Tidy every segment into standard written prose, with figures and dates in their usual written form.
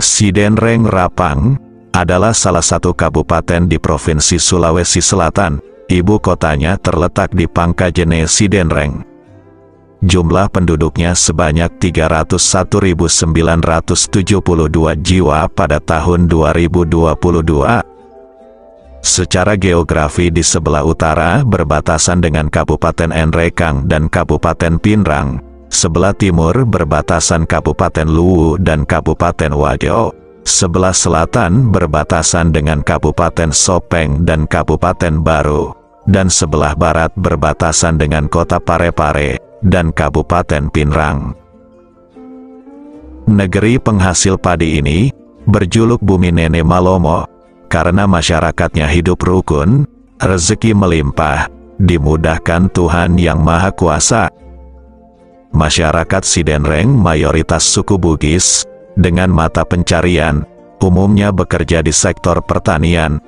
Sidenreng Rapang adalah salah satu kabupaten di Provinsi Sulawesi Selatan. Ibu kotanya terletak di Pangkajene Sidenreng. Jumlah penduduknya sebanyak 301.972 jiwa pada tahun 2022. Secara geografi di sebelah utara berbatasan dengan Kabupaten Enrekang dan Kabupaten Pinrang, sebelah timur berbatasan Kabupaten Luwu dan Kabupaten Wajo, sebelah selatan berbatasan dengan Kabupaten Sopeng dan Kabupaten Baru, dan sebelah barat berbatasan dengan Kota Parepare dan Kabupaten Pinrang. Negeri penghasil padi ini berjuluk Bumi Nene Malomo karena masyarakatnya hidup rukun, rezeki melimpah, dimudahkan Tuhan Yang Maha Kuasa. Masyarakat Sidenreng mayoritas suku Bugis, dengan mata pencarian, umumnya bekerja di sektor pertanian.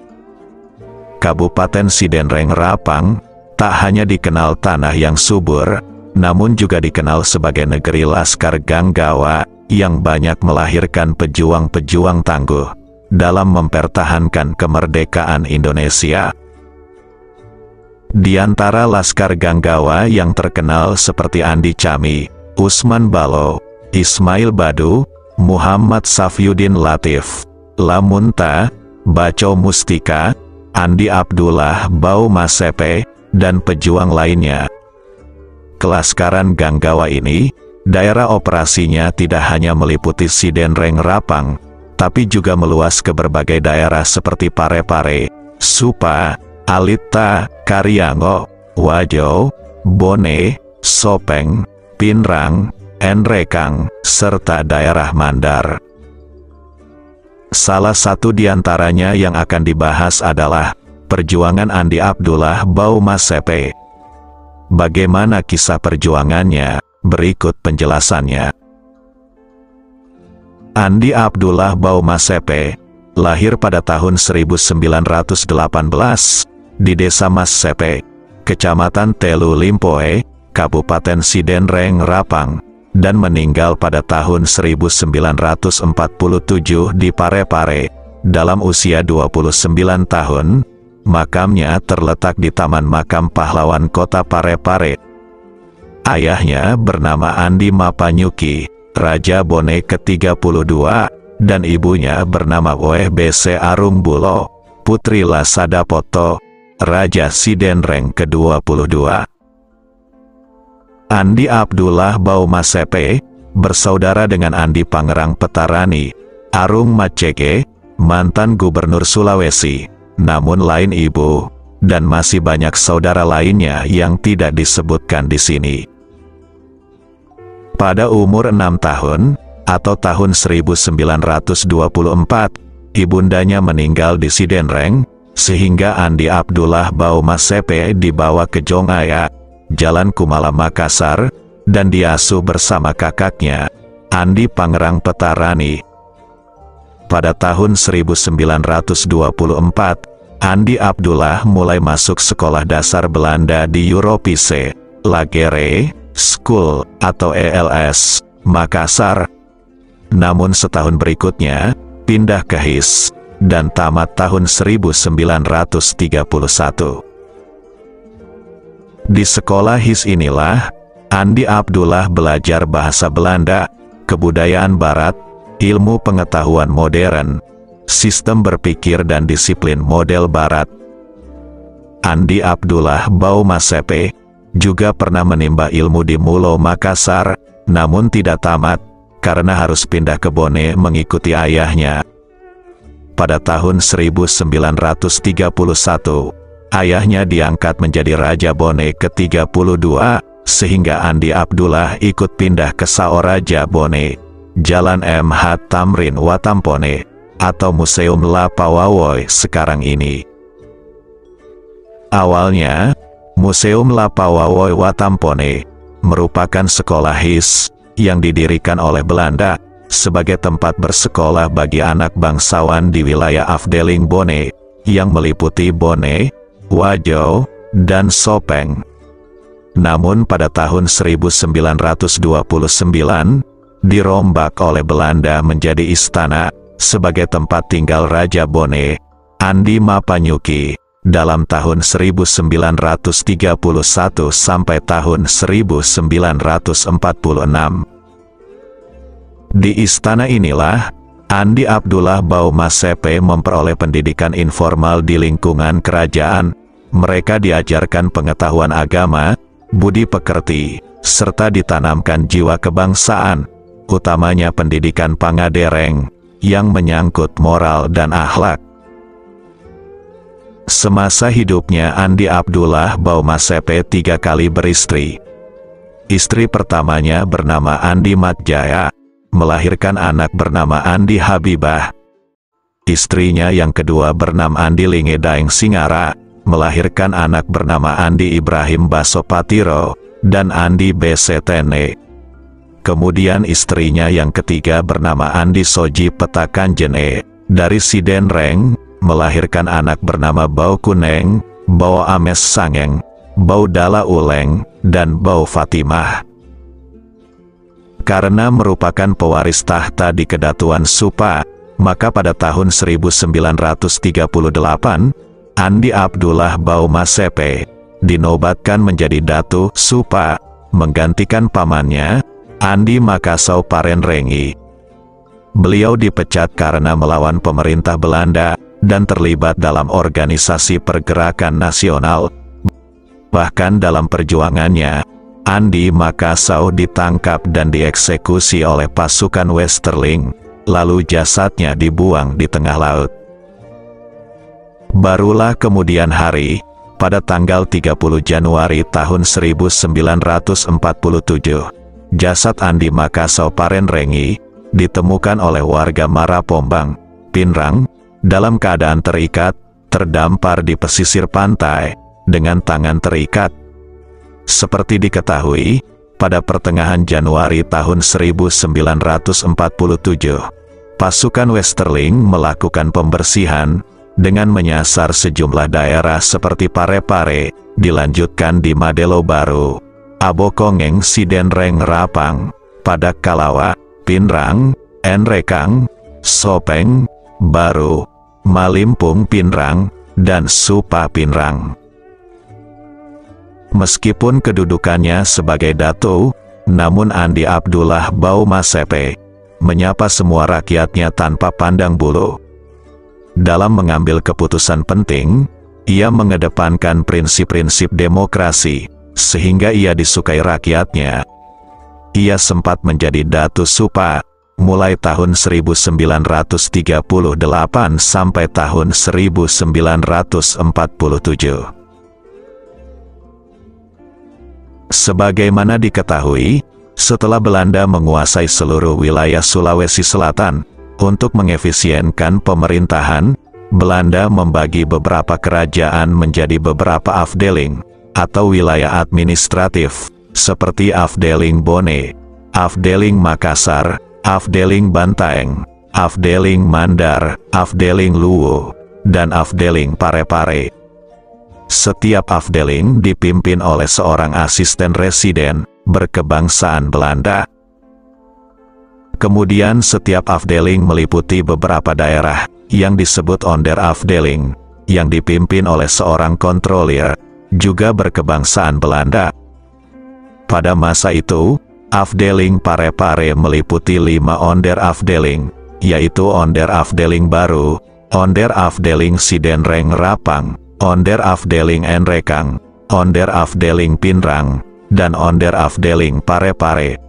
Kabupaten Sidenreng Rapang tak hanya dikenal tanah yang subur, namun juga dikenal sebagai negeri Laskar Ganggawa, yang banyak melahirkan pejuang-pejuang tangguh dalam mempertahankan kemerdekaan Indonesia. Di antara Laskar Ganggawa yang terkenal seperti Andi Chami, Usman Balo, Ismail Badu, Muhammad Safyuddin Latif, Lamunta, Baco Mustika, Andi Abdullah Bau Masepe, dan pejuang lainnya. Kelaskaran Ganggawa ini, daerah operasinya tidak hanya meliputi Sidenreng Rapang, tapi juga meluas ke berbagai daerah seperti Parepare, Supa, Alita, Karyango, Wajo, Bone, Sopeng, Pinrang, Enrekang, serta daerah Mandar. Salah satu di antaranya yang akan dibahas adalah perjuangan Andi Abdullah Bau Masepe. Bagaimana kisah perjuangannya? Berikut penjelasannya. Andi Abdullah Bau Masepe lahir pada tahun 1918 di Desa Masepe, Kecamatan Telu Limpoe, Kabupaten Sidenreng Rapang, dan meninggal pada tahun 1947 di Parepare, dalam usia 29 tahun. Makamnya terletak di Taman Makam Pahlawan Kota Parepare. Ayahnya bernama Andi Mapanyuki, Raja Bone ke-32, dan ibunya bernama Oeh BC Arung Bulo, Putri Lasadapoto, Raja Sidenreng ke-22. Andi Abdullah Bau Masepe bersaudara dengan Andi Pangerang Petarani, Arung Macege, mantan Gubernur Sulawesi, namun lain ibu, dan masih banyak saudara lainnya yang tidak disebutkan di sini. Pada umur 6 tahun, atau tahun 1924, ibundanya meninggal di Sidenreng, sehingga Andi Abdullah Bau Masepe dibawa ke Jongaya, Jalan Kumala Makassar, dan diasuh bersama kakaknya, Andi Pangerang Petarani. Pada tahun 1924, Andi Abdullah mulai masuk sekolah dasar Belanda di Europese, Lagere School atau ELS, Makassar. Namun setahun berikutnya, pindah ke HIS, dan tamat tahun 1931. Di sekolah HIS inilah, Andi Abdullah belajar bahasa Belanda, kebudayaan Barat, ilmu pengetahuan modern, sistem berpikir dan disiplin model Barat. Andi Abdullah Bau Masepe juga pernah menimba ilmu di Mulo Makassar, namun tidak tamat, karena harus pindah ke Bone mengikuti ayahnya. Pada tahun 1931, ayahnya diangkat menjadi Raja Bone ke-32, sehingga Andi Abdullah ikut pindah ke Saoraja Bone, Jalan MH Tamrin Watampone, atau Museum Lapawawoy sekarang ini. Awalnya, Museum Lapawawoy Watampone merupakan sekolah HIS yang didirikan oleh Belanda sebagai tempat bersekolah bagi anak bangsawan di wilayah Afdeling Bone, yang meliputi Bone, Wajo, dan Sopeng. Namun pada tahun 1929, dirombak oleh Belanda menjadi istana, sebagai tempat tinggal Raja Bone, Andi Mapanyuki, dalam tahun 1931 sampai tahun 1946. Di istana inilah, Andi Abdullah Baumasepe memperoleh pendidikan informal di lingkungan kerajaan. Mereka diajarkan pengetahuan agama, budi pekerti, serta ditanamkan jiwa kebangsaan, utamanya pendidikan pangadereng, yang menyangkut moral dan akhlak. Semasa hidupnya Andi Abdullah Baumasepe 3 kali beristri. Istri pertamanya bernama Andi Matjaya, melahirkan anak bernama Andi Habibah. Istrinya yang kedua bernama Andi Linge Daeng Singara, melahirkan anak bernama Andi Ibrahim Basopatiro, dan Andi Besetene. Kemudian istrinya yang ketiga bernama Andi Soji Petakanjene, dari Sidenreng, melahirkan anak bernama Bau Kuneng, Bau Ames Sangeng, Bau Dala Uleng, dan Bau Fatimah. Karena merupakan pewaris tahta di Kedatuan Supa, maka pada tahun 1938, Andi Abdullah Baumasepe dinobatkan menjadi Datu Supa, menggantikan pamannya, Andi Makasau Parenrengi. Beliau dipecat karena melawan pemerintah Belanda dan terlibat dalam organisasi pergerakan nasional. Bahkan dalam perjuangannya, Andi Makasau ditangkap dan dieksekusi oleh pasukan Westerling, lalu jasadnya dibuang di tengah laut. Barulah kemudian hari, pada tanggal 30 Januari tahun 1947, jasad Andi Makasau Parenrengi ditemukan oleh warga Marapombang, Pinrang, dalam keadaan terikat, terdampar di pesisir pantai, dengan tangan terikat. Seperti diketahui, pada pertengahan Januari tahun 1947, pasukan Westerling melakukan pembersihan, dengan menyasar sejumlah daerah seperti Parepare, dilanjutkan di Madelo Baru, Abokongeng Sidenreng Rapang, Padak Kalawa, Pinrang, Enrekang, Sopeng, Baru, Malimpung Pinrang, dan Supa Pinrang. Meskipun kedudukannya sebagai Datu, namun Andi Abdullah Baumasepe menyapa semua rakyatnya tanpa pandang bulu. Dalam mengambil keputusan penting, ia mengedepankan prinsip-prinsip demokrasi, sehingga ia disukai rakyatnya. Ia sempat menjadi Datu Supa, mulai tahun 1938 sampai tahun 1947. Sebagaimana diketahui, setelah Belanda menguasai seluruh wilayah Sulawesi Selatan, untuk mengefisienkan pemerintahan, Belanda membagi beberapa kerajaan menjadi beberapa afdeling, atau wilayah administratif, seperti Afdeling Bone, Afdeling Makassar, Afdeling Bantaeng, Afdeling Mandar, Afdeling Luwu, dan Afdeling Parepare. Setiap afdeling dipimpin oleh seorang asisten residen berkebangsaan Belanda. Kemudian setiap afdeling meliputi beberapa daerah yang disebut onderafdeling, yang dipimpin oleh seorang kontrolir, juga berkebangsaan Belanda. Pada masa itu, Afdeling Parepare meliputi 5 onderafdeling, yaitu onderafdeling Baru, onderafdeling Sidenreng Rapang, onderafdeling Enrekang, onderafdeling Pinrang, dan onderafdeling Parepare.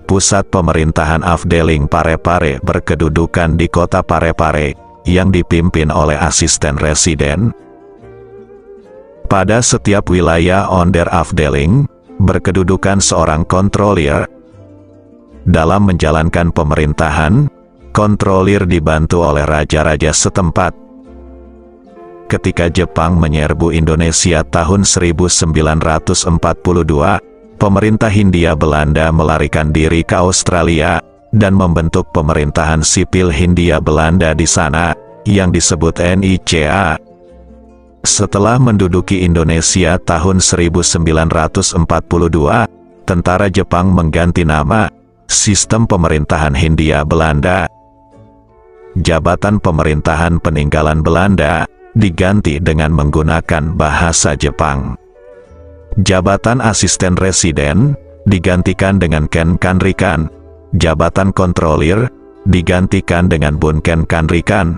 Pusat pemerintahan Afdeling Parepare berkedudukan di kota Parepare, yang dipimpin oleh asisten residen. Pada setiap wilayah onderafdeling, berkedudukan seorang kontrolir. Dalam menjalankan pemerintahan, kontrolir dibantu oleh raja-raja setempat. Ketika Jepang menyerbu Indonesia tahun 1942, pemerintah Hindia Belanda melarikan diri ke Australia, dan membentuk pemerintahan sipil Hindia Belanda di sana, yang disebut NICA. Setelah menduduki Indonesia tahun 1942, tentara Jepang mengganti nama, sistem pemerintahan Hindia Belanda. jabatan pemerintahan peninggalan Belanda diganti dengan menggunakan bahasa Jepang. Jabatan asisten residen digantikan dengan Ken Kanrikan, jabatan kontrolir digantikan dengan Bun Ken Kanrikan.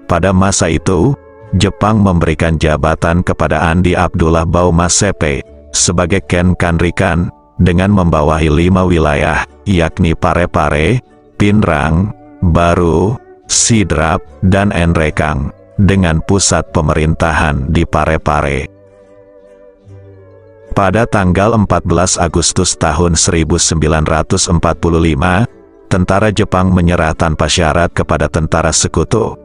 Pada masa itu, Jepang memberikan jabatan kepada Andi Abdullah Baumasepe sebagai Ken Kanrikan dengan membawahi 5 wilayah, yakni Parepare, Pinrang, Baru, Sidrap, dan Enrekang, dengan pusat pemerintahan di Parepare. Pada tanggal 14 Agustus tahun 1945, tentara Jepang menyerah tanpa syarat kepada tentara sekutu.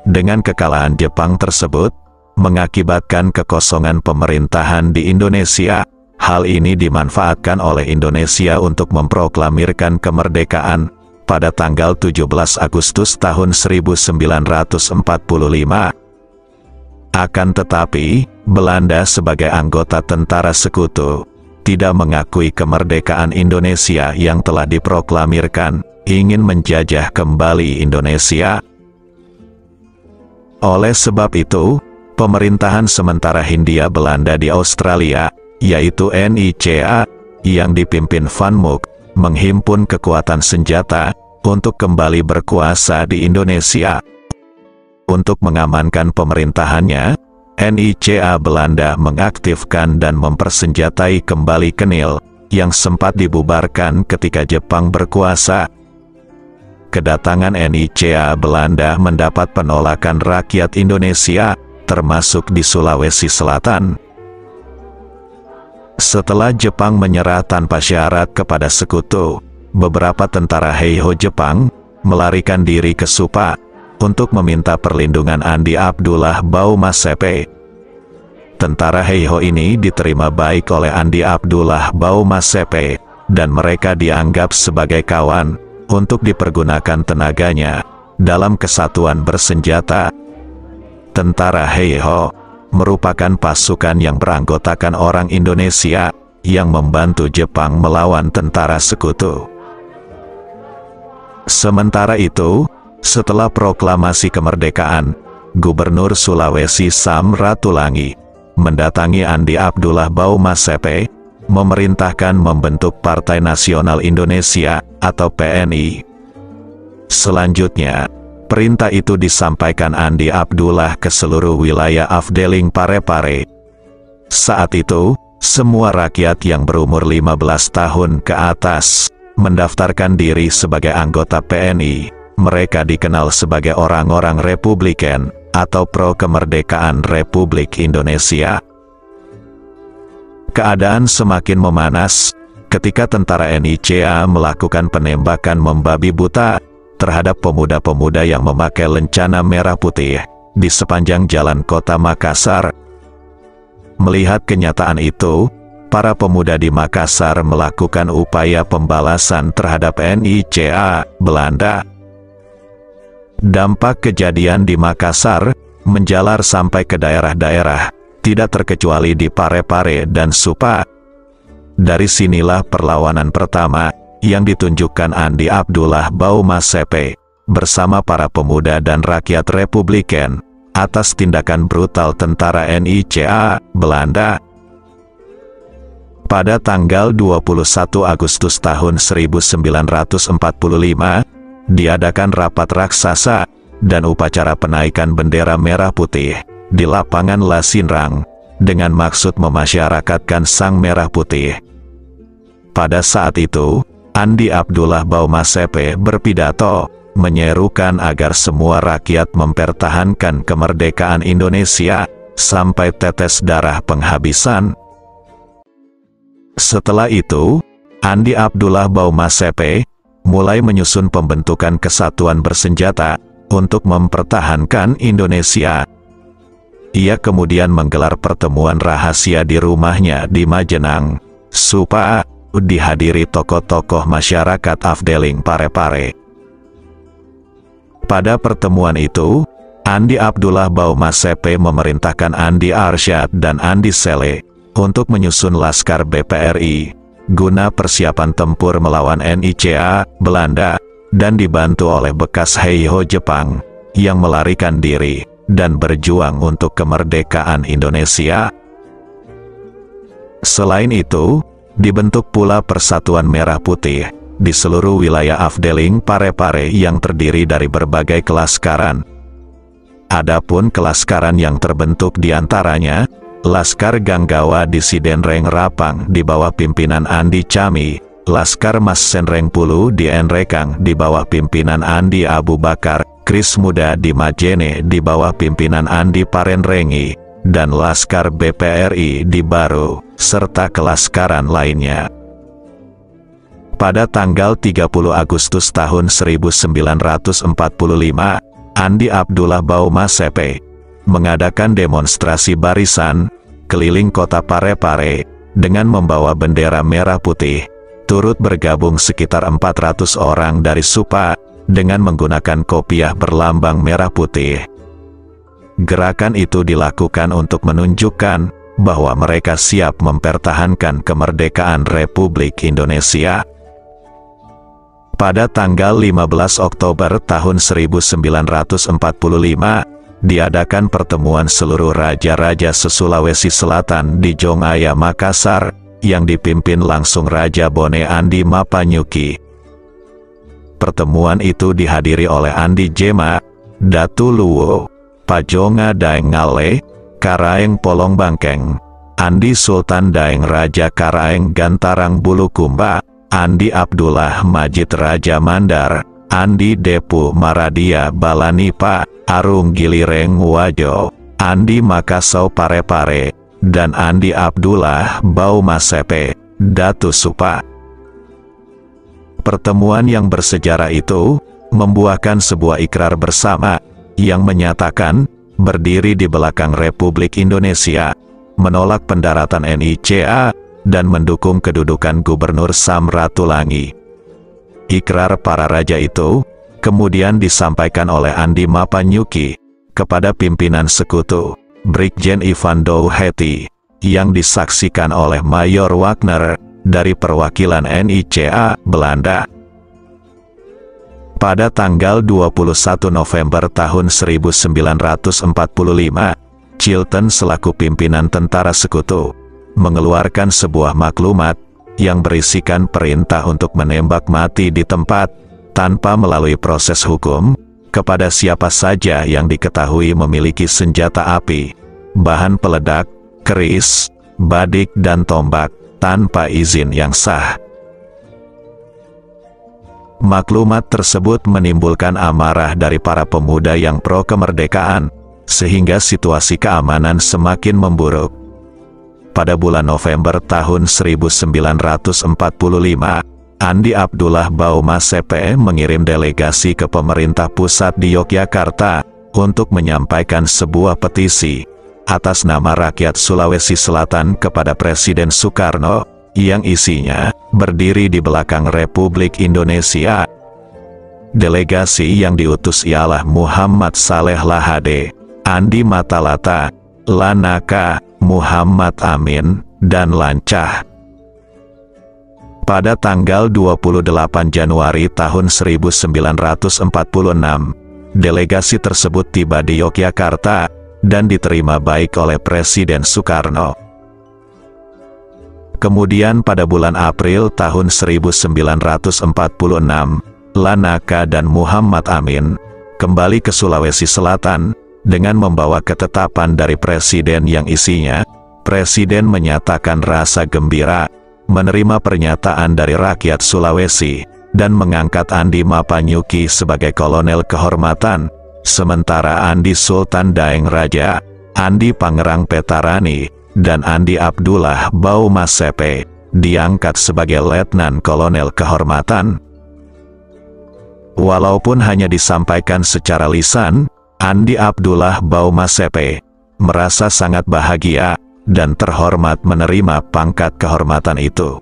Dengan kekalahan Jepang tersebut, mengakibatkan kekosongan pemerintahan di Indonesia. Hal ini dimanfaatkan oleh Indonesia untuk memproklamirkan kemerdekaan pada tanggal 17 Agustus tahun 1945. Akan tetapi, Belanda sebagai anggota tentara sekutu tidak mengakui kemerdekaan Indonesia yang telah diproklamirkan, ingin menjajah kembali Indonesia. Oleh sebab itu, pemerintahan sementara Hindia Belanda di Australia, yaitu NICA, yang dipimpin Van Mook, menghimpun kekuatan senjata untuk kembali berkuasa di Indonesia. Untuk mengamankan pemerintahannya, NICA Belanda mengaktifkan dan mempersenjatai kembali Kenil, yang sempat dibubarkan ketika Jepang berkuasa. Kedatangan NICA Belanda mendapat penolakan rakyat Indonesia, termasuk di Sulawesi Selatan. Setelah Jepang menyerah tanpa syarat kepada sekutu, beberapa tentara Heiho Jepang melarikan diri ke Supa untuk meminta perlindungan Andi Abdullah Baumasepe. Tentara Heiho ini diterima baik oleh Andi Abdullah Baumasepe, dan mereka dianggap sebagai kawan untuk dipergunakan tenaganya dalam kesatuan bersenjata. Tentara Heiho merupakan pasukan yang beranggotakan orang Indonesia yang membantu Jepang melawan tentara sekutu. Sementara itu, setelah proklamasi kemerdekaan, Gubernur Sulawesi Sam Ratulangi mendatangi Andi Abdullah Baumasepe, memerintahkan membentuk Partai Nasional Indonesia atau PNI. Selanjutnya, perintah itu disampaikan Andi Abdullah ke seluruh wilayah Afdeling Parepare. Saat itu, semua rakyat yang berumur 15 tahun ke atas mendaftarkan diri sebagai anggota PNI. Mereka dikenal sebagai orang-orang Republikan atau pro-kemerdekaan Republik Indonesia. Keadaan semakin memanas ketika tentara NICA melakukan penembakan membabi buta terhadap pemuda-pemuda yang memakai lencana merah putih di sepanjang jalan kota Makassar. Melihat kenyataan itu, para pemuda di Makassar melakukan upaya pembalasan terhadap NICA Belanda. Dampak kejadian di Makassar menjalar sampai ke daerah-daerah, tidak terkecuali di Parepare dan Supa. Dari sinilah perlawanan pertama yang ditunjukkan Andi Abdullah Baumasepe bersama para pemuda dan rakyat Republikan atas tindakan brutal tentara NICA Belanda. Pada tanggal 21 Agustus tahun 1945, diadakan rapat raksasa dan upacara penaikan bendera merah putih di lapangan Lasinrang dengan maksud memasyarakatkan sang merah putih. Pada saat itu, Andi Abdullah Baumasepe berpidato menyerukan agar semua rakyat mempertahankan kemerdekaan Indonesia sampai tetes darah penghabisan. Setelah itu, Andi Abdullah Baumasepe mulai menyusun pembentukan kesatuan bersenjata untuk mempertahankan Indonesia. Ia kemudian menggelar pertemuan rahasia di rumahnya di Majenang, Supa, dihadiri tokoh-tokoh masyarakat Afdeling Parepare. Pada pertemuan itu, Andi Abdullah Baumasepe memerintahkan Andi Arsyad dan Andi Sele untuk menyusun Laskar BPRI guna persiapan tempur melawan NICA Belanda dan dibantu oleh bekas Heiho Jepang yang melarikan diri dan berjuang untuk kemerdekaan Indonesia. Selain itu, dibentuk pula Persatuan Merah Putih di seluruh wilayah Afdeling Parepare yang terdiri dari berbagai kelaskaran. Adapun kelaskaran yang terbentuk diantaranya, Laskar Ganggawa di Sidenreng Rapang di bawah pimpinan Andi Cami, Laskar Mas Senreng Pulu di Enrekang di bawah pimpinan Andi Abu Bakar, Kris Muda di Majene di bawah pimpinan Andi Parenrengi, dan Laskar BPRI di Baru, serta kelaskaran lainnya. Pada tanggal 30 Agustus tahun 1945, Andi Abdullah Baumasepe mengadakan demonstrasi barisan keliling kota Parepare dengan membawa bendera merah putih, turut bergabung sekitar 400 orang dari Supa dengan menggunakan kopiah berlambang merah putih. Gerakan itu dilakukan untuk menunjukkan bahwa mereka siap mempertahankan kemerdekaan Republik Indonesia. Pada tanggal 15 Oktober tahun 1945, diadakan pertemuan seluruh raja-raja se-Sulawesi Selatan di Jongaya, Makassar, yang dipimpin langsung Raja Bone Andi Mapanyuki. Pertemuan itu dihadiri oleh Andi Jema, Datu Luwo, Pajonga Daeng Ngale, Karaeng Polong Bangkeng, Andi Sultan Daeng Raja Karaeng Gantarang Bulukumba, Andi Abdullah Majid Raja Mandar, Andi Depu Maradia Balanipa, Arung Gilireng Wajo, Andi Makassau Parepare, dan Andi Abdullah Baumasepe, Datu Supa. Pertemuan yang bersejarah itu membuahkan sebuah ikrar bersama yang menyatakan berdiri di belakang Republik Indonesia, menolak pendaratan NICA, dan mendukung kedudukan Gubernur Samratulangi. Ikrar para raja itu kemudian disampaikan oleh Andi Mapanyuki kepada pimpinan sekutu, Brigjen Ivan Douheti, yang disaksikan oleh Mayor Wagner dari perwakilan NICA Belanda. Pada tanggal 21 November tahun 1945, Chilton selaku pimpinan tentara sekutu mengeluarkan sebuah maklumat yang berisikan perintah untuk menembak mati di tempat tanpa melalui proses hukum kepada siapa saja yang diketahui memiliki senjata api, bahan peledak, keris, badik dan tombak tanpa izin yang sah. Maklumat tersebut menimbulkan amarah dari para pemuda yang pro kemerdekaan, sehingga situasi keamanan semakin memburuk. Pada bulan November tahun 1945, Andi Abdullah Baumasepe mengirim delegasi ke pemerintah pusat di Yogyakarta untuk menyampaikan sebuah petisi atas nama rakyat Sulawesi Selatan kepada Presiden Soekarno, yang isinya berdiri di belakang Republik Indonesia. Delegasi yang diutus ialah Muhammad Saleh Lahade, Andi Matalata, Lanaka, Muhammad Amin, dan Lancah. Pada tanggal 28 Januari tahun 1946, delegasi tersebut tiba di Yogyakarta dan diterima baik oleh Presiden Soekarno. Kemudian pada bulan April tahun 1946, Lanaka dan Muhammad Amin kembali ke Sulawesi Selatan dengan membawa ketetapan dari Presiden yang isinya, Presiden menyatakan rasa gembira menerima pernyataan dari rakyat Sulawesi dan mengangkat Andi Mapanyuki sebagai kolonel kehormatan, sementara Andi Sultan Daeng Raja, Andi Pangerang Petarani, dan Andi Abdullah Baumasepe diangkat sebagai letnan kolonel kehormatan. Walaupun hanya disampaikan secara lisan, Andi Abdullah Baumasepe merasa sangat bahagia dan terhormat menerima pangkat kehormatan itu.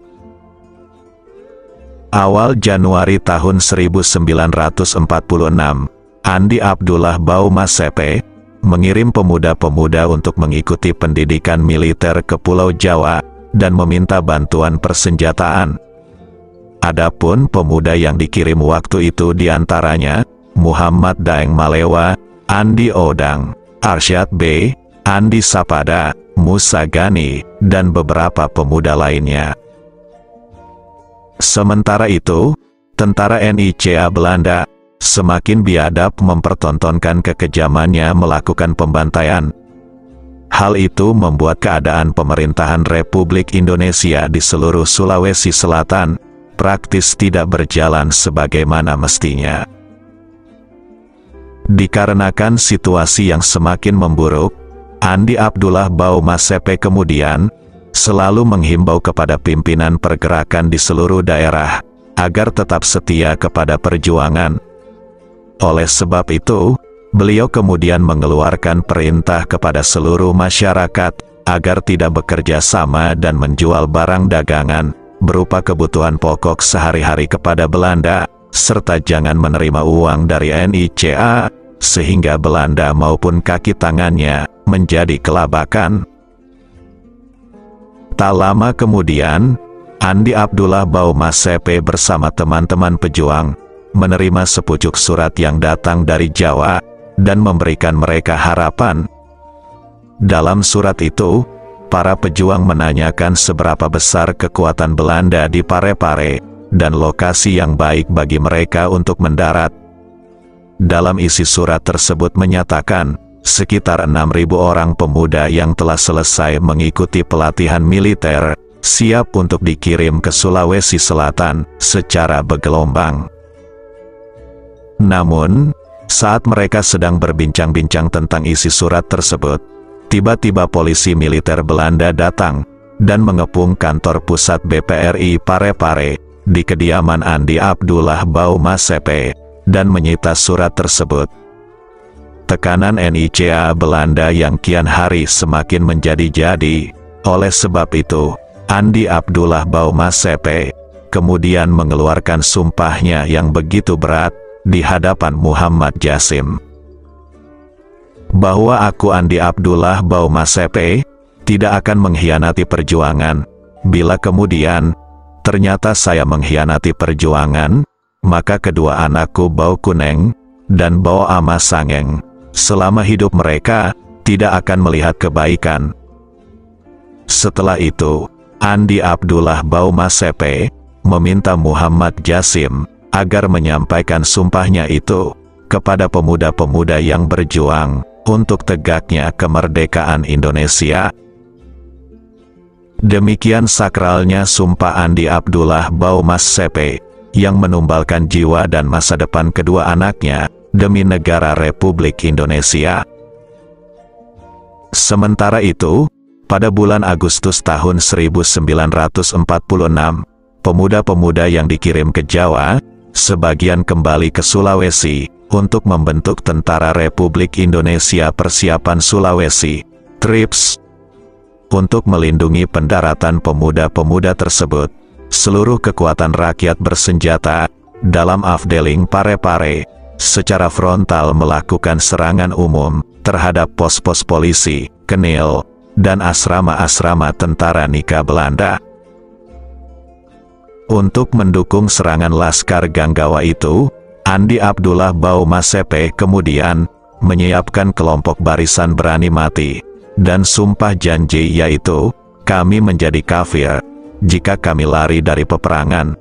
Awal Januari tahun 1946, Andi Abdullah Baumasepe mengirim pemuda-pemuda untuk mengikuti pendidikan militer ke Pulau Jawa dan meminta bantuan persenjataan. Adapun pemuda yang dikirim waktu itu diantaranya Muhammad Daeng Malewa, Andi Odang, Arsyad B, Andi Sapada, Musa Gani, dan beberapa pemuda lainnya. Sementara itu, tentara NICA Belanda semakin biadab mempertontonkan kekejamannya melakukan pembantaian. Hal itu membuat keadaan pemerintahan Republik Indonesia di seluruh Sulawesi Selatan praktis tidak berjalan sebagaimana mestinya. Dikarenakan situasi yang semakin memburuk, Andi Abdullah Bau Masepe kemudian selalu menghimbau kepada pimpinan pergerakan di seluruh daerah agar tetap setia kepada perjuangan. Oleh sebab itu, beliau kemudian mengeluarkan perintah kepada seluruh masyarakat agar tidak bekerja sama dan menjual barang dagangan berupa kebutuhan pokok sehari-hari kepada Belanda, serta jangan menerima uang dari NICA, sehingga Belanda maupun kaki tangannya menjadi kelabakan. Tak lama kemudian, Andi Abdullah Bau Masepe bersama teman-teman pejuang menerima sepucuk surat yang datang dari Jawa dan memberikan mereka harapan. Dalam surat itu, para pejuang menanyakan seberapa besar kekuatan Belanda di Parepare dan lokasi yang baik bagi mereka untuk mendarat. Dalam isi surat tersebut menyatakan, sekitar 6.000 orang pemuda yang telah selesai mengikuti pelatihan militer, siap untuk dikirim ke Sulawesi Selatan secara bergelombang. Namun, saat mereka sedang berbincang-bincang tentang isi surat tersebut, tiba-tiba polisi militer Belanda datang dan mengepung kantor pusat BPRI Parepare di kediaman Andi Abdullah Bau Masepe dan menyita surat tersebut. Tekanan NICA Belanda yang kian hari semakin menjadi-jadi. Oleh sebab itu, Andi Abdullah Bau Masepe kemudian mengeluarkan sumpahnya yang begitu berat di hadapan Muhammad Jasim. Bahwa aku Andi Abdullah Bau Masepe tidak akan mengkhianati perjuangan. Bila kemudian ternyata saya mengkhianati perjuangan, maka kedua anakku Bau Kuneng dan Bau Ama Sangeng selama hidup mereka tidak akan melihat kebaikan. Setelah itu, Andi Abdullah Bau Masepe meminta Muhammad Jasim agar menyampaikan sumpahnya itu kepada pemuda-pemuda yang berjuang untuk tegaknya kemerdekaan Indonesia. Demikian sakralnya sumpah Andi Abdullah Bau Masepe yang menumbalkan jiwa dan masa depan kedua anaknya demi negara Republik Indonesia. Sementara itu, pada bulan Agustus tahun 1946, pemuda-pemuda yang dikirim ke Jawa sebagian kembali ke Sulawesi untuk membentuk Tentara Republik Indonesia Persiapan Sulawesi, TRIPS. Untuk melindungi pendaratan pemuda-pemuda tersebut, seluruh kekuatan rakyat bersenjata dalam Afdeling Parepare secara frontal melakukan serangan umum terhadap pos-pos polisi, kenil, dan asrama-asrama tentara NICA Belanda. Untuk mendukung serangan Laskar Ganggawa itu, Andi Abdullah Bau Masepe kemudian menyiapkan kelompok barisan berani mati dan sumpah janji, yaitu, kami menjadi kafir jika kami lari dari peperangan.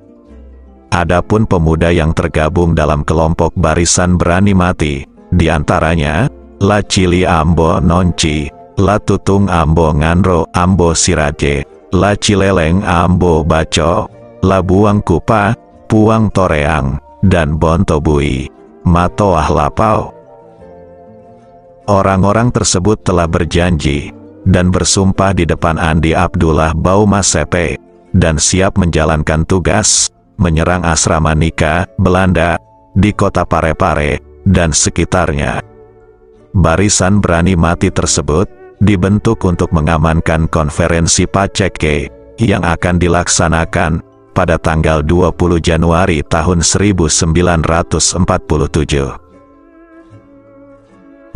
Adapun pemuda yang tergabung dalam kelompok barisan berani mati, diantaranya, La Cili Ambo Nonci, La Tutung Ambo Nganro Ambo Siraje, La Cileleng Ambo Baco, La Buang Kupa, Puang Toreang, dan Bontobui, Matoah Lapau. Orang-orang tersebut telah berjanji dan bersumpah di depan Andi Abdullah Bau Masepe dan siap menjalankan tugas menyerang asrama NICA Belanda di kota Parepare dan sekitarnya. Barisan berani mati tersebut dibentuk untuk mengamankan konferensi Paceke yang akan dilaksanakan pada tanggal 20 Januari tahun 1947.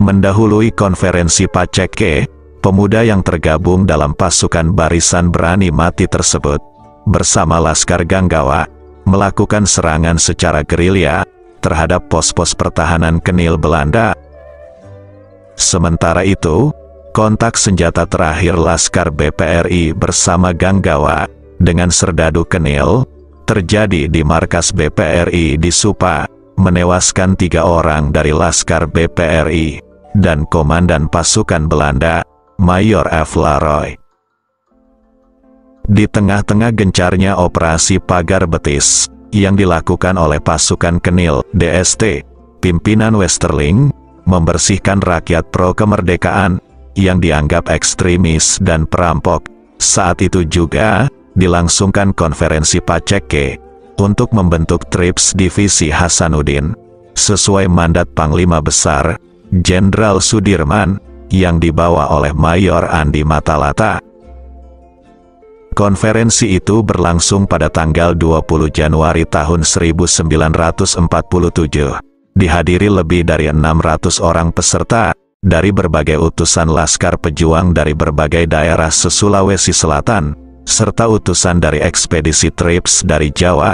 Mendahului konferensi Paceke, pemuda yang tergabung dalam pasukan barisan berani mati tersebut bersama Laskar Ganggawa melakukan serangan secara gerilya terhadap pos-pos pertahanan Kenil Belanda. Sementara itu, kontak senjata terakhir Laskar BPRI bersama Ganggawa dengan Serdadu Kenil terjadi di markas BPRI di Supa, menewaskan 3 orang dari Laskar BPRI dan Komandan Pasukan Belanda, Mayor F. Laroy. Di tengah-tengah gencarnya operasi Pagar Betis yang dilakukan oleh pasukan Kenil DST, pimpinan Westerling membersihkan rakyat pro-kemerdekaan yang dianggap ekstremis dan perampok. Saat itu juga dilangsungkan konferensi Paceke untuk membentuk Trips Divisi Hasanuddin sesuai mandat Panglima Besar Jenderal Sudirman yang dibawa oleh Mayor Andi Matalata. Konferensi itu berlangsung pada tanggal 20 Januari tahun 1947. Dihadiri lebih dari 600 orang peserta dari berbagai utusan laskar pejuang dari berbagai daerah se-Sulawesi Selatan, serta utusan dari ekspedisi Trips dari Jawa.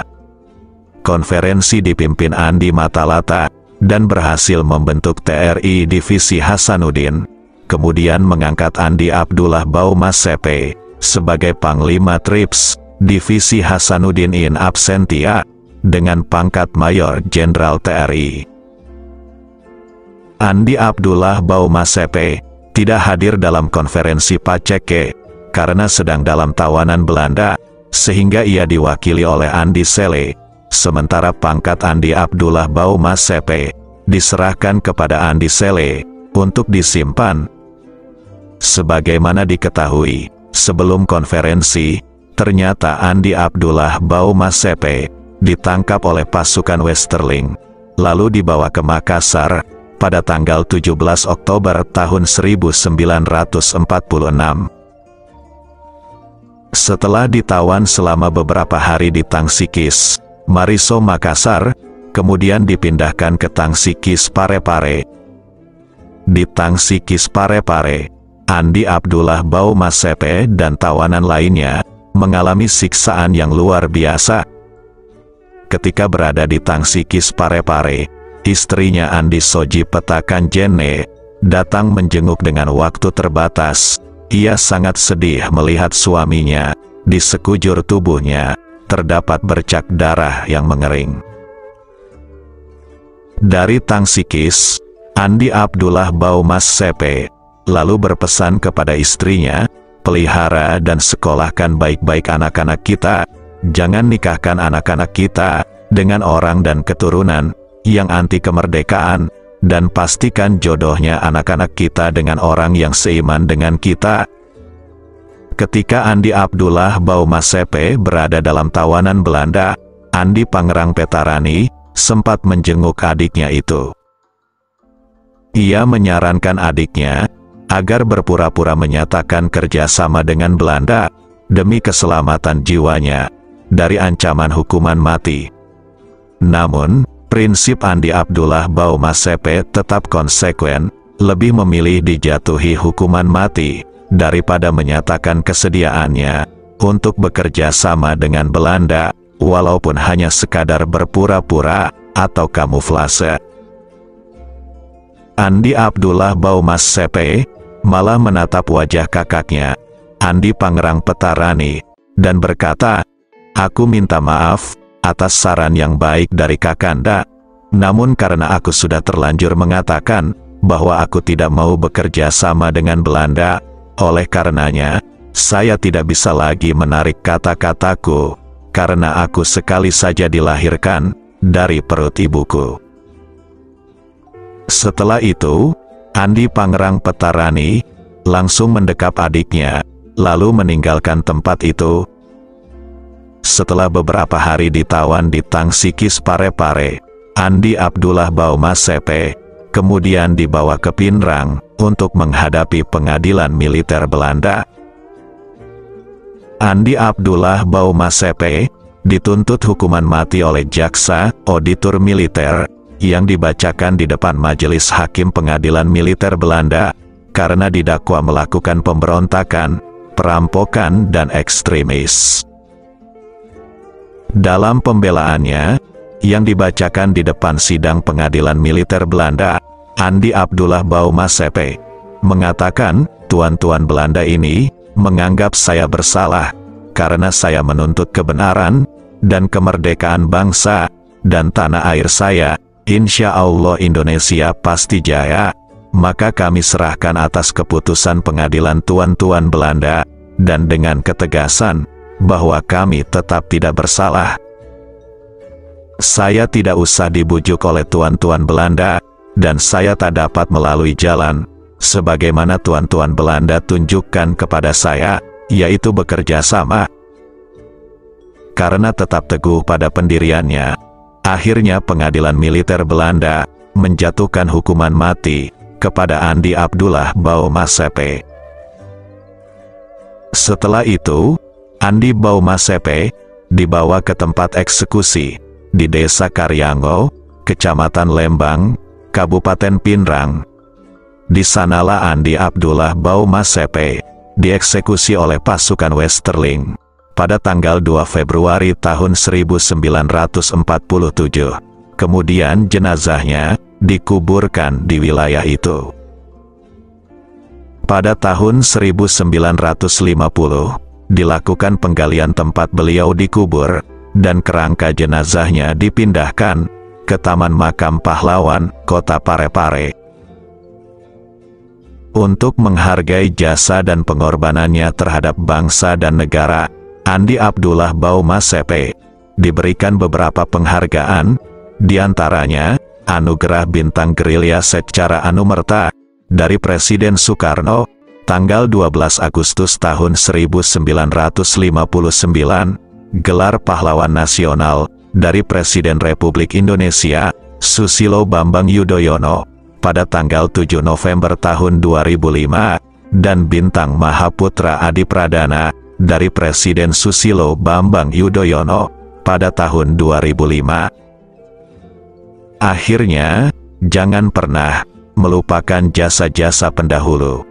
Konferensi dipimpin Andi Matalata dan berhasil membentuk TRI Divisi Hasanuddin, kemudian mengangkat Andi Abdullah Baumasepe sebagai Panglima Trips Divisi Hasanuddin in absentia dengan pangkat Mayor Jenderal TRI. Andi Abdullah Baumasepe tidak hadir dalam konferensi Paceke karena sedang dalam tawanan Belanda, sehingga ia diwakili oleh Andi Sele, sementara pangkat Andi Abdullah Baumasepe diserahkan kepada Andi Sele untuk disimpan. Sebagaimana diketahui, sebelum konferensi, ternyata Andi Abdullah Baumasepe ditangkap oleh pasukan Westerling, lalu dibawa ke Makassar pada tanggal 17 Oktober tahun 1946. Setelah ditawan selama beberapa hari di Tangsikis, Mariso Makassar, kemudian dipindahkan ke Tangsikis Parepare. Di Tangsikis Parepare, Andi Abdullah Baumasepe dan tawanan lainnya mengalami siksaan yang luar biasa. Ketika berada di Tangsikis Parepare, istrinya Andi Soji Petakan Jene datang menjenguk dengan waktu terbatas. Ia sangat sedih melihat suaminya di sekujur tubuhnya terdapat bercak darah yang mengering. Dari Tangsikis, Andi Abdullah Baumasepe lalu berpesan kepada istrinya, pelihara dan sekolahkan baik-baik anak-anak kita, jangan nikahkan anak-anak kita dengan orang dan keturunan yang anti kemerdekaan, dan pastikan jodohnya anak-anak kita dengan orang yang seiman dengan kita. Ketika Andi Abdullah Baumasepe berada dalam tawanan Belanda, Andi Pangerang Petarani sempat menjenguk adiknya itu. Ia menyarankan adiknya agar berpura-pura menyatakan kerjasama dengan Belanda demi keselamatan jiwanya dari ancaman hukuman mati. Namun, prinsip Andi Abdullah Baumasepe tetap konsekuen, lebih memilih dijatuhi hukuman mati daripada menyatakan kesediaannya untuk bekerja sama dengan Belanda, walaupun hanya sekadar berpura-pura atau kamuflase. Andi Abdullah Baumasepe malah menatap wajah kakaknya, Andi Pangerang Petarani, dan berkata, "Aku minta maaf atas saran yang baik dari Kakanda, namun karena aku sudah terlanjur mengatakan bahwa aku tidak mau bekerja sama dengan Belanda, oleh karenanya, saya tidak bisa lagi menarik kata-kataku, karena aku sekali saja dilahirkan dari perut ibuku." Setelah itu, Andi Pangerang Petarani langsung mendekap adiknya, lalu meninggalkan tempat itu. Setelah beberapa hari ditawan di Tangsikis Parepare, Andi Abdullah Baumasepe kemudian dibawa ke Pinrang untuk menghadapi pengadilan militer Belanda. Andi Abdullah Baumasepe dituntut hukuman mati oleh jaksa auditor militer yang dibacakan di depan majelis hakim pengadilan militer Belanda karena didakwa melakukan pemberontakan, perampokan dan ekstremis. Dalam pembelaannya, yang dibacakan di depan sidang pengadilan militer Belanda, Andi Abdullah Boumasepe mengatakan, tuan-tuan Belanda ini menganggap saya bersalah karena saya menuntut kebenaran dan kemerdekaan bangsa dan tanah air saya. Insya Allah Indonesia pasti jaya. Maka kami serahkan atas keputusan pengadilan tuan-tuan Belanda, dan dengan ketegasan bahwa kami tetap tidak bersalah. Saya tidak usah dibujuk oleh tuan-tuan Belanda, dan saya tak dapat melalui jalan sebagaimana tuan-tuan Belanda tunjukkan kepada saya, yaitu bekerja sama. Karena tetap teguh pada pendiriannya, akhirnya pengadilan militer Belanda menjatuhkan hukuman mati kepada Andi Abdullah Boumasepe. Setelah itu, Andi Boumasepe dibawa ke tempat eksekusi di Desa Karyango, Kecamatan Lembang, Kabupaten Pinrang. Di sanalah Andi Abdullah Boumasepe dieksekusi oleh pasukan Westerling pada tanggal 2 Februari tahun 1947. Kemudian jenazahnya dikuburkan di wilayah itu. Pada tahun 1950, dilakukan penggalian tempat beliau dikubur, dan kerangka jenazahnya dipindahkan ke Taman Makam Pahlawan, Kota Parepare. Untuk menghargai jasa dan pengorbanannya terhadap bangsa dan negara, Andi Abdullah Boumasepe diberikan beberapa penghargaan, diantaranya Anugerah Bintang Gerilya secara anumerta dari Presiden Soekarno, tanggal 12 Agustus tahun 1959, Gelar Pahlawan Nasional dari Presiden Republik Indonesia, Susilo Bambang Yudhoyono, pada tanggal 7 November tahun 2005, dan Bintang Mahaputra Adi Pradana dari Presiden Susilo Bambang Yudhoyono, pada tahun 2005. Akhirnya, jangan pernah melupakan jasa-jasa pendahulu.